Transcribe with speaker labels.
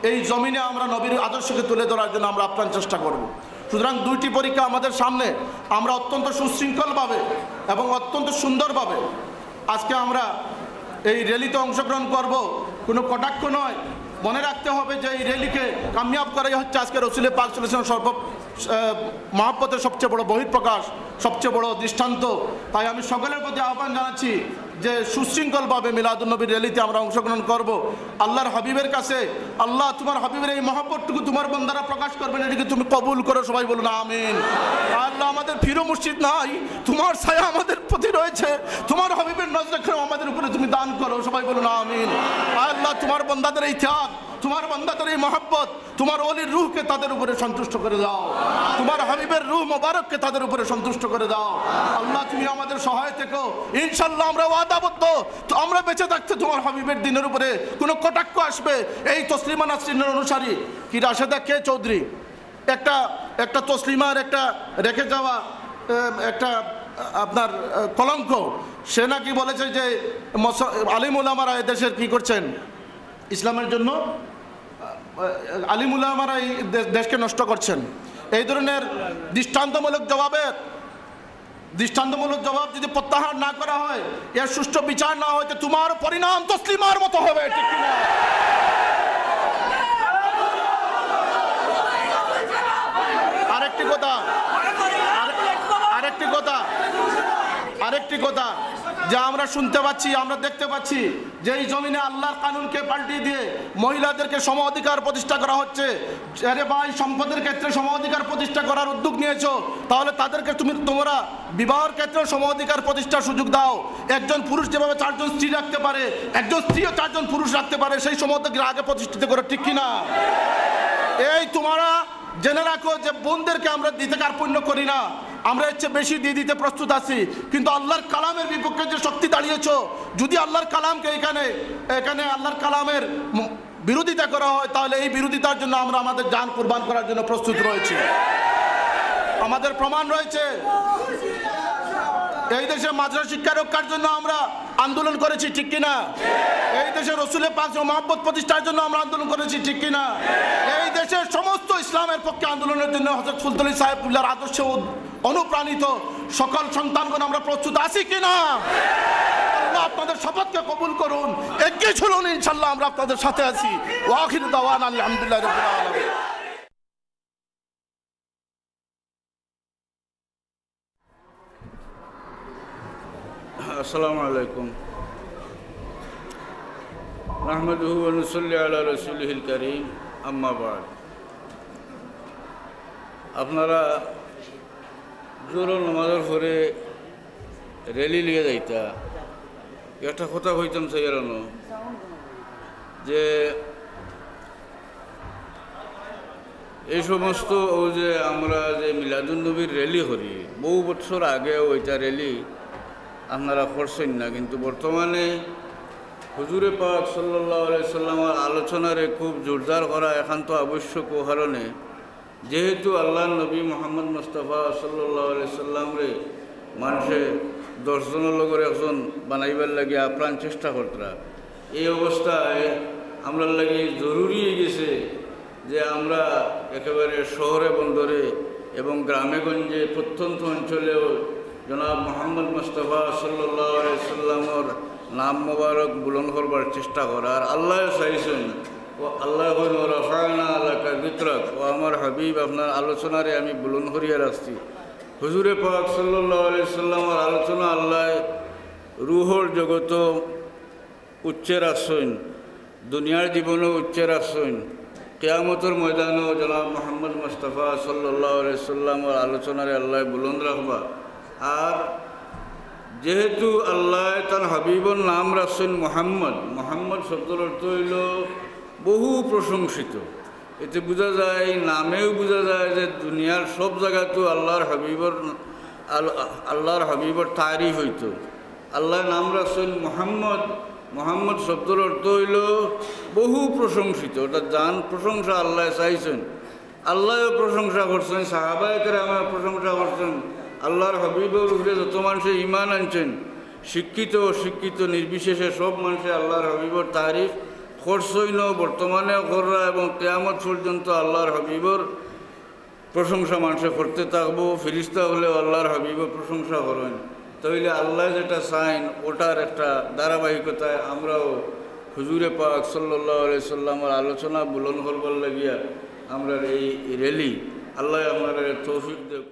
Speaker 1: এই জমিনে আমরা নবীর আদর্শকে তুলে ধরার জন্য আমরা আপ্রাণ চেষ্টা করব। সুতরাং দুইটি পরীক্ষা আমাদের সামনে, আমরা অত্যন্ত সুশৃঙ্খলভাবে এবং অত্যন্ত সুন্দরভাবে আজকে আমরা এই র্যালিতে অংশগ্রহণ করব। কোনো কটাক্ষ নয়, মনে রাখতে হবে যে এই র্যালিকে কামিয়াব করাই হচ্ছে আজকে রসুল পাক সাল্লাল্লাহু আলাইহি ওয়াসাল্লাম মহব্বতের সবচেয়ে বড় বহিঃপ্রকাশ, সবচেয়ে বড় দৃষ্টান্ত। তাই আমি সকলের প্রতি আহ্বান জানাচ্ছি যে সুশৃঙ্খলভাবে মিলাদুন্নবীর র্যালিতে আমরা অংশগ্রহণ করব। আল্লাহর হাবিবের কাছে, আল্লাহ তোমার হাবিবের এই মহব্বতটুকু তোমার বান্দারা প্রকাশ করবেন, এটিকে তুমি কবুল করো, সবাই বলুন আমিন। আল্লাহ আমাদের ফিরো মুর্শিদ নাই, তোমার ছায়া আমাদের প্রতি রয়েছে, তোমার হাবিবের নজরে আমাদের উপরে তুমি দান করো, সবাই বলুন আমিন। আল্লাহ তোমার বান্দাদের এই ত্যাগ, তোমার বান্দাদের এই মহব্বত, তোমার ওলির রূহকে তাদের উপরে সন্তুষ্ট করে দাও, তোমার হাবিবের রূহ মোবারককে তাদের উপরে সন্তুষ্ট করে দাও। আল্লাহ তুমি আমাদের সহায় থেকো, ইনশাল্লাহ আমরা ওয়াদাবদ্ধ, তো আমরা বেঁচে থাকতে তোমার হাবিবের দিনের উপরে কোনো কটাক্ষ আসবে, এই তসলিমা নাসরিনের অনুসারী কি রাশেদা কে চৌধুরী একটা তসলিমার একটা রেখে যাওয়া একটা আপনার কলঙ্ক, সে নাকি বলেছে যে আলিম উলামারা এদেশের কি করছেন, ইসলামের জন্য আলিম উলামারা এই দেশকে নষ্ট করছেন। এই ধরনের দৃষ্টান্তমূলক জবাব যদি প্রত্যাহার না করা হয়, এর সুষ্ঠু বিচার না হয়, তোমার পরিণাম তসলিমার মতো হবে, ঠিক কিনা? আরেকটি কথা যা আমরা শুনতে পাচ্ছি, আমরা দেখতে পাচ্ছি যে এই জমিনে আল্লাহর কানুনকে পাল্টিয়ে দিয়ে মহিলাদেরকে সম অধিকার প্রতিষ্ঠা করা হচ্ছে। আরে ভাই, সম্পদের ক্ষেত্রে সম অধিকার প্রতিষ্ঠা করার উদ্যোগ নিয়েছো, তাহলে তাদেরকে তোমরা বিবাহের ক্ষেত্রে সম অধিকার প্রতিষ্ঠার সুযোগ দাও। একজন পুরুষ যেভাবে 4 জন স্ত্রী রাখতে পারে, একজন স্ত্রীও 4 জন পুরুষ রাখতে পারে, সেই সম অধিকার আগে প্রতিষ্ঠিত করো, ঠিক কিনা? এই তোমরা জেনে রাখো যে বোনদেরকে আমরা দিতে কার্পণ্য করি না, আমরা হচ্ছে বেশি দিয়ে দিতে প্রস্তুত আছি, কিন্তু আল্লাহর কালামের বিপক্ষে যে শক্তি দাঁড়িয়েছ, যদি আল্লাহর কালামকে এখানে আল্লাহর কালামের বিরোধিতা করা হয়, তাহলে এই বিরোধিতার জন্য আমরা আমাদের জান কুরবান করার জন্য প্রস্তুত রয়েছি। আমাদের প্রমাণ রয়েছে। এই দেশে মাদ্রাসা শিক্ষা রক্ষার জন্য আমরা আন্দোলন করেছি, ঠিক কিনা? এই দেশে রসুলের পাক মহব্বত প্রতিষ্ঠার জন্য আমরা আন্দোলন করেছি, ঠিক কিনা? এই দেশের সমস্ত ইসলামের পক্ষে আন্দোলনের জন্য হযরত ফুলতলি সাহেবুল্লাহর আদর্শে অনুপ্রাণিত সকল সন্তানগণ আমরা প্রস্তুত আছি কিনা? আল্লাহ আপনাদের শপথকে কবুল করুন, এগিয়ে চলুন, ইনশাআল্লাহ আমরা আপনাদের সাথে আছি। ওয়া আখিরু দাওয়ানা আলহামদুলিল্লাহি রাব্বিল আলামিন।
Speaker 2: আসসালামু আলাইকুম। নাহমাদুহু ওয়া নুসাল্লি আলা রাসূলিহিল কারীম, আম্মা বা'দ। আপনারা জোহরের নামাজের পরে র্যালি লিয়ে যাইতা, একটা কথা কইতাম চাইরানো যে এই সমস্ত ও যে আমরা যে মিলাদুন্নবীর র্যালি করি, বহু বছর আগেও ওইটা র্যালি আপনারা করছেন না, কিন্তু বর্তমানে হুজুরে পাক সাল্লাল্লাহু আলাইহি সাল্লামের আলোচনারে খুব জোরদার করা একান্ত আবশ্যক। ও কারণে যেহেতু আল্লাহর নবী মোহাম্মদ মুস্তাফা সাল্লাল্লাহু আলাইহি সাল্লামরে মানুষে 10 জনের লগর একজন বানাইবার লাগে আপ্রাণ চেষ্টা করতরা, এই অবস্থায় আমরা লাগে জরুরি হয়ে গেছে যে আমরা একেবারে শহরে বন্দরে এবং গ্রামে গঞ্জে প্রত্যন্ত অঞ্চলেও জনাব মোহাম্মদ মুস্তাফা সাল্লাল্লাহু আলাইহি সাল্লামের নাম মোবারক বুলন্দ করবার চেষ্টা করার আল্লাহ চাইছেন। ও আল্লাহ রাফা'না লাকা যিকরাক, ও আমার হাবিব আপনার আলোচনারে আমি বুলন্দ করিয়া রাখছি। হুজুরে পাক সাল্লাল্লাহু আলাইহি সাল্লামের আলোচনা আল্লাহ রুহর জগত উচ্চে রাখছেন, দুনিয়ার জীবনও উচ্চে রাখছেন, কিয়ামতের ময়দানেও জনাব মোহাম্মদ মুস্তাফা সাল্লাল্লাহু আলাইহি সাল্লামের আলোচনারে আল্লাহ বুলন্দ রাখবা। আর যেহেতু আল্লাহ তার হাবিবর নাম রাখছেন মোহাম্মদ শব্দের অর্থ হইল বহু প্রশংসিত। এতে বোঝা যায়, নামেও বোঝা যায় যে দুনিয়ার সব জায়গাতেও আল্লাহর হাবিবর তারিফ হইতো। আল্লাহ নাম রাখছেন মোহাম্মদ শব্দের অর্থ হইল বহু প্রশংসিত, অর্থাৎ যান প্রশংসা আল্লাহ চাইছেন, আল্লাহও প্রশংসা করছেন, সাহাবায়ে কেরামেও প্রশংসা করছেন। আল্লাহর হাবিবের উপরে যত মানুষে ঈমান আনছেন, শিক্ষিত অশিক্ষিত নির্বিশেষে সব মানুষে আল্লাহর হাবিবর তারিফ করছইন বর্তমানেও কররা এবং কিয়ামত পর্যন্ত আল্লাহর হাবিবর প্রশংসা মানুষে করতে থাকবো। ফিরিস্তা হলেও আল্লাহর হাবিবর প্রশংসা করেন, তাইলে আল্লাহ যেটা চাইন ওটার একটা ধারাবাহিকতায় আমরাও হুজুরে পাক সাল্লাল্লাহু আলাইহি সাল্লামের আলোচনা বুলন করবার লাগিয়া আমরা এই র্যালি আল্লাহ আমাদের তৌফিক দেব।